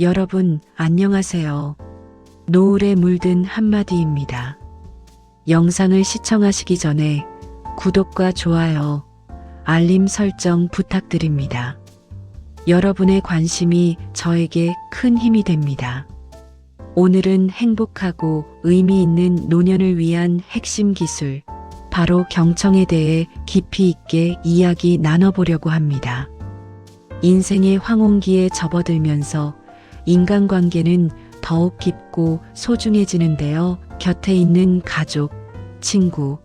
여러분, 안녕하세요. 노을에 물든 한마디입니다. 영상을 시청하시기 전에 구독과 좋아요, 알림 설정 부탁드립니다. 여러분의 관심이 저에게 큰 힘이 됩니다. 오늘은 행복하고 의미 있는 노년을 위한 핵심 기술, 바로 경청에 대해 깊이 있게 이야기 나눠보려고 합니다. 인생의 황혼기에 접어들면서 인간관계는 더욱 깊고 소중해지는데요. 곁에 있는 가족, 친구,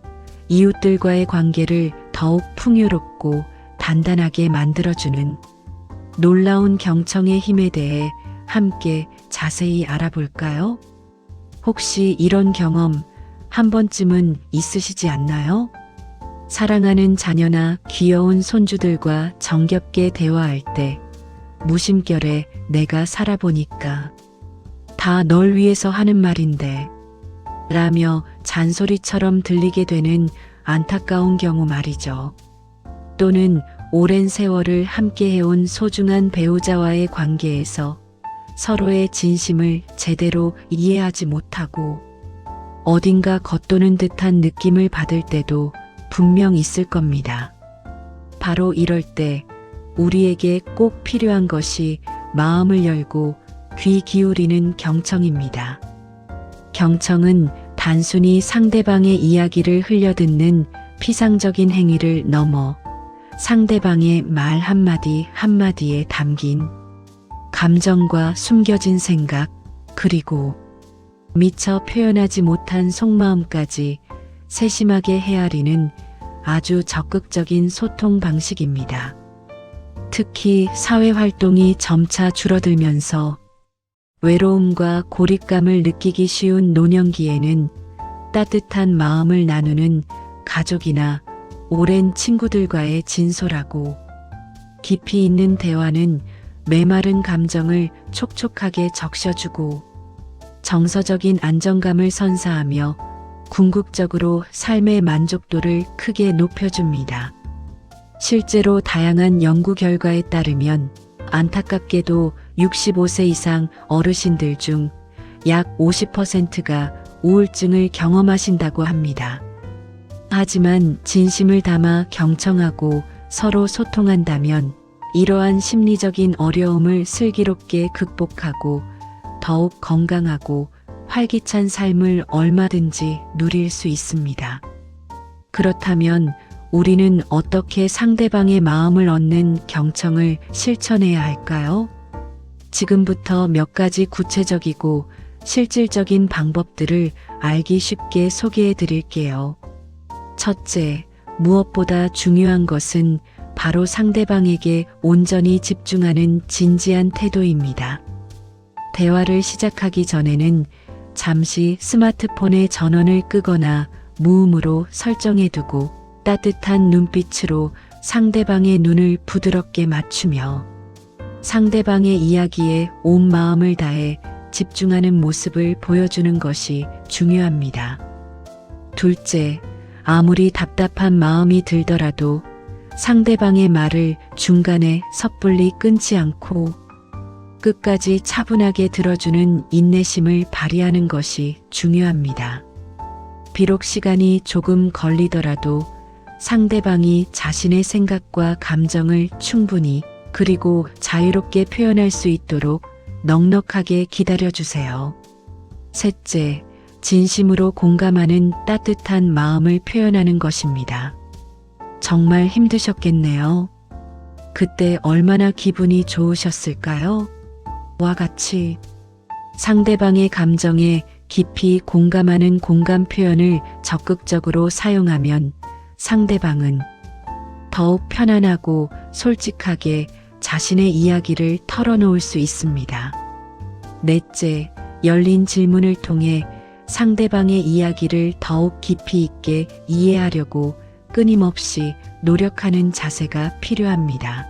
이웃들과의 관계를 더욱 풍요롭고 단단하게 만들어주는 놀라운 경청의 힘에 대해 함께 자세히 알아볼까요? 혹시 이런 경험 한 번쯤은 있으시지 않나요? 사랑하는 자녀나 귀여운 손주들과 정겹게 대화할 때 무심결에 내가 살아보니까 다 널 위해서 하는 말인데 라며 잔소리처럼 들리게 되는 안타까운 경우 말이죠. 또는 오랜 세월을 함께 해온 소중한 배우자와의 관계에서 서로의 진심을 제대로 이해하지 못하고 어딘가 겉도는 듯한 느낌을 받을 때도 분명 있을 겁니다. 바로 이럴 때 우리에게 꼭 필요한 것이 마음을 열고 귀 기울이는 경청입니다. 경청은 단순히 상대방의 이야기를 흘려듣는 피상적인 행위를 넘어 상대방의 말 한마디 한마디에 담긴 감정과 숨겨진 생각, 그리고 미처 표현하지 못한 속마음까지 세심하게 헤아리는 아주 적극적인 소통 방식입니다. 특히 사회활동이 점차 줄어들면서 외로움과 고립감을 느끼기 쉬운 노년기에는 따뜻한 마음을 나누는 가족이나 오랜 친구들과의 진솔하고 깊이 있는 대화는 메마른 감정을 촉촉하게 적셔주고 정서적인 안정감을 선사하며 궁극적으로 삶의 만족도를 크게 높여줍니다. 실제로 다양한 연구 결과에 따르면 안타깝게도 65세 이상 어르신들 중 약 50%가 우울증을 경험하신다고 합니다. 하지만 진심을 담아 경청하고 서로 소통한다면 이러한 심리적인 어려움을 슬기롭게 극복하고 더욱 건강하고 활기찬 삶을 얼마든지 누릴 수 있습니다. 그렇다면 우리는 어떻게 상대방의 마음을 얻는 경청을 실천해야 할까요? 지금부터 몇 가지 구체적이고 실질적인 방법들을 알기 쉽게 소개해 드릴게요. 첫째, 무엇보다 중요한 것은 바로 상대방에게 온전히 집중하는 진지한 태도입니다. 대화를 시작하기 전에는 잠시 스마트폰의 전원을 끄거나 무음으로 설정해 두고 따뜻한 눈빛으로 상대방의 눈을 부드럽게 맞추며 상대방의 이야기에 온 마음을 다해 집중하는 모습을 보여주는 것이 중요합니다. 둘째, 아무리 답답한 마음이 들더라도 상대방의 말을 중간에 섣불리 끊지 않고 끝까지 차분하게 들어주는 인내심을 발휘하는 것이 중요합니다. 비록 시간이 조금 걸리더라도 상대방이 자신의 생각과 감정을 충분히 그리고 자유롭게 표현할 수 있도록 넉넉하게 기다려주세요. 셋째, 진심으로 공감하는 따뜻한 마음을 표현하는 것입니다. 정말 힘드셨겠네요. 그때 얼마나 기분이 좋으셨을까요? 와 같이 상대방의 감정에 깊이 공감하는 공감 표현을 적극적으로 사용하면 상대방은 더욱 편안하고 솔직하게 자신의 이야기를 털어놓을 수 있습니다. 넷째, 열린 질문을 통해 상대방의 이야기를 더욱 깊이 있게 이해하려고 끊임없이 노력하는 자세가 필요합니다.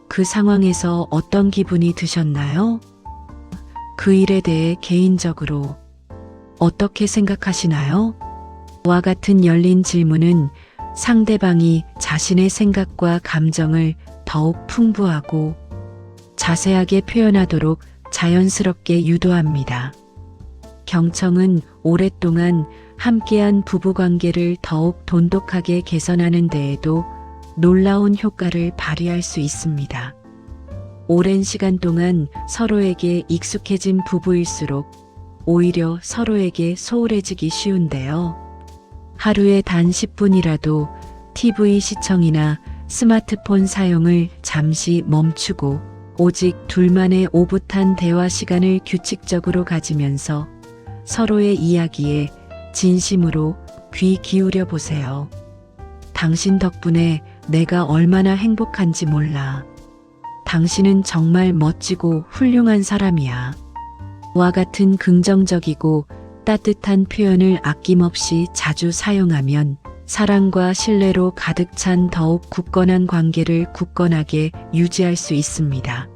그 상황에서 어떤 기분이 드셨나요? 그 일에 대해 개인적으로 어떻게 생각하시나요? 와 같은 열린 질문은 상대방이 자신의 생각과 감정을 더욱 풍부하고 자세하게 표현하도록 자연스럽게 유도합니다. 경청은 오랫동안 함께한 부부관계를 더욱 돈독하게 개선하는 데에도 놀라운 효과를 발휘할 수 있습니다. 오랜 시간 동안 서로에게 익숙해진 부부일수록 오히려 서로에게 소홀해지기 쉬운데요. 하루에 단 10분이라도 TV 시청이나 스마트폰 사용을 잠시 멈추고 오직 둘만의 오붓한 대화 시간을 규칙적으로 가지면서 서로의 이야기에 진심으로 귀 기울여 보세요. 당신 덕분에 내가 얼마나 행복한지 몰라. 당신은 정말 멋지고 훌륭한 사람이야. 와 같은 긍정적이고 따뜻한 표현을 아낌없이 자주 사용하면 사랑과 신뢰로 가득 찬 더욱 굳건한 관계를 굳건하게 유지할 수 있습니다.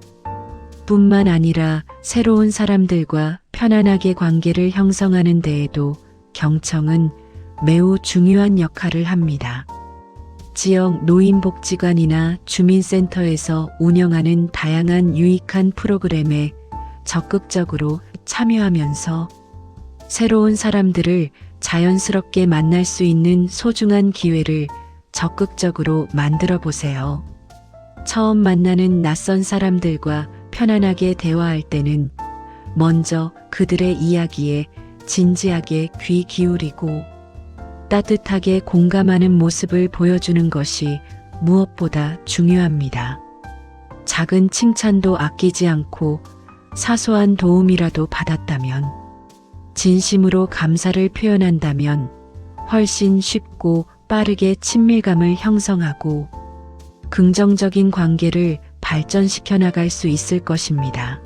뿐만 아니라 새로운 사람들과 편안하게 관계를 형성하는 데에도 경청은 매우 중요한 역할을 합니다. 지역 노인복지관이나 주민센터에서 운영하는 다양한 유익한 프로그램에 적극적으로 참여하면서 새로운 사람들을 자연스럽게 만날 수 있는 소중한 기회를 적극적으로 만들어 보세요. 처음 만나는 낯선 사람들과 편안하게 대화할 때는 먼저 그들의 이야기에 진지하게 귀 기울이고 따뜻하게 공감하는 모습을 보여주는 것이 무엇보다 중요합니다. 작은 칭찬도 아끼지 않고 사소한 도움이라도 받았다면, 진심으로 감사를 표현한다면 훨씬 쉽고 빠르게 친밀감을 형성하고 긍정적인 관계를 발전시켜 나갈 수 있을 것입니다.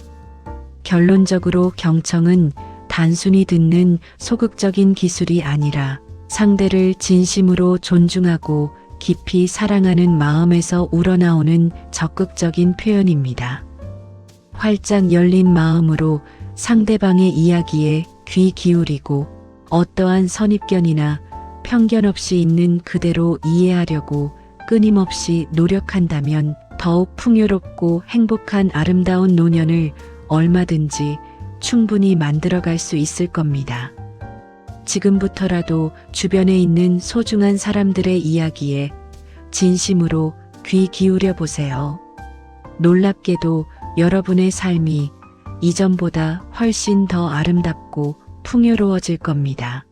결론적으로 경청은 단순히 듣는 소극적인 기술이 아니라 상대를 진심으로 존중하고 깊이 사랑하는 마음에서 우러나오는 적극적인 표현입니다. 활짝 열린 마음으로 상대방의 이야기에 귀 기울이고 어떠한 선입견이나 편견 없이 있는 그대로 이해하려고 끊임없이 노력한다면 더욱 풍요롭고 행복한 아름다운 노년을 얼마든지 충분히 만들어갈 수 있을 겁니다. 지금부터라도 주변에 있는 소중한 사람들의 이야기에 진심으로 귀 기울여 보세요. 놀랍게도 여러분의 삶이 이전보다 훨씬 더 아름답고 풍요로워질 겁니다.